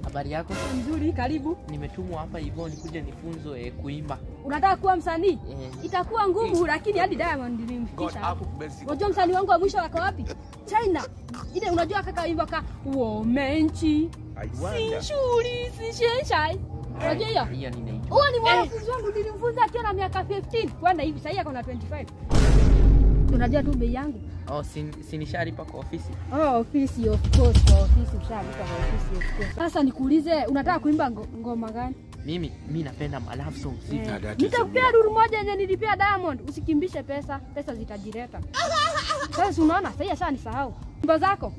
Habari yako? Nzuri, karibu. Nimetumwa hapa hivyo nikuje nifunzwe kuimba. Unataka kuwa msanii? Itakuwa ngumu lakini hadi Diamond nilimfikisha. Unajua msanii wangu wa mwisho wako wapi? China. Ile unajua kaka imba ka womenchi. Sinshuri, sinshai. Unajua hiyo? Hiyo ninaijua. Huo ni mwanafunzi wangu nilimfunza akiwa na miaka 15. Kwenda hivi sasa ako na 25. Unajua tu bei yangu? Oh, sinishalipa kwa ofisi. Oh, ofisi of course, kwa ofisi ushalipa kwa ofisi of course. Sasa nikuulize, unataka kuimba ngoma gani? Mimi napenda love song. Nitakupea ruru moja yenye nilipea Diamond, usikimbishe pesa, pesa zitajileta. Sasa unaona, sasa nisahau. Wimbo zako?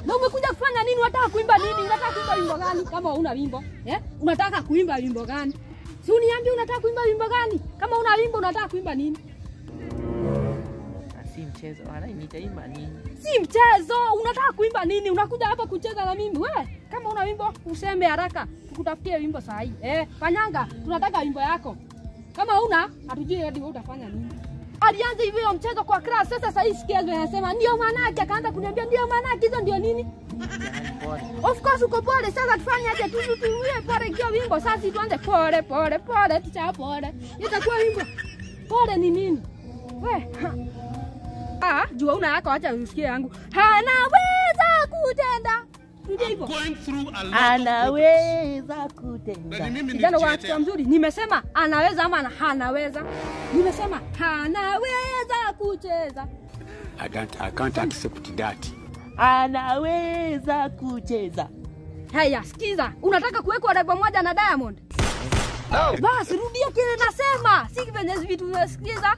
Na umekuja kufanya nini? Unataka kuimba nini? Unataka kuimba wimbo gani kama huna wimbo? Unataka kuimba wimbo gani? Si uniambie unataka kuimba wimbo gani? Kama una wimbo unataka kuimba nini? Si mchezo, wala nitaimba nini? Si mchezo, unataka kuimba nini? Unakuja hapa kucheza na mimi. Wewe, kama una wimbo useme haraka, tukutafutie wimbo saa hii. Fanyanga, tunataka wimbo yako. Kama una, hatujui hadi wewe utafanya nini. Alianza hivyo mchezo kwa class, sasa hii sikia anasema ndio maana yake, akaanza kuniambia ndio maana yake, hizo ndio nini? Of course uko pole, sasa tufanye aje tuwe pole kwa wimbo. Sasa tuanze pole pole pole, tucha pole. Itakuwa wimbo. Pole ni nini? We. Jua una yako, acha usikie yangu. Anaweza kutenda. Ndio hivyo. Anaweza kutenda. Kijana wa mzuri, nimesema anaweza ama hanaweza? Nimesema anaweza kucheza. I can't accept that. Anaweza kucheza. Haya, sikiza. Unataka kuwekwa lebo moja na Diamond? Basi rudia kile nasema. Si venye vitu unasikiza.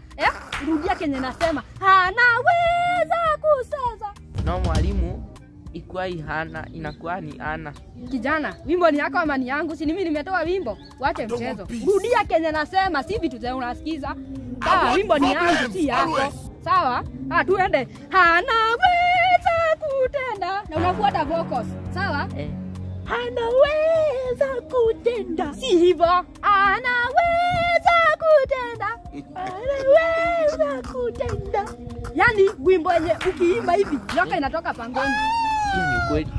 Rudia kile nasema. Anaweza kucheza. Na mwalimu ikwai hana, inakuwa ni ana. Kijana, wimbo ni yako ama ni yangu? Si mimi nimetoa wimbo. Wache mchezo. Rudia kile nasema, si vitu za unasikiza. Wimbo ni yangu, si yako. Sawa? Tuende. Anaweza kutenda. Na unafuata vocals. Sawa? Anaweza kutenda. Si hivyo. Anaweza kutenda. Anaweza kutenda. Yani wimbo yenye ukiimba hivi, nyoka inatoka pangoni. Hii ni kweli.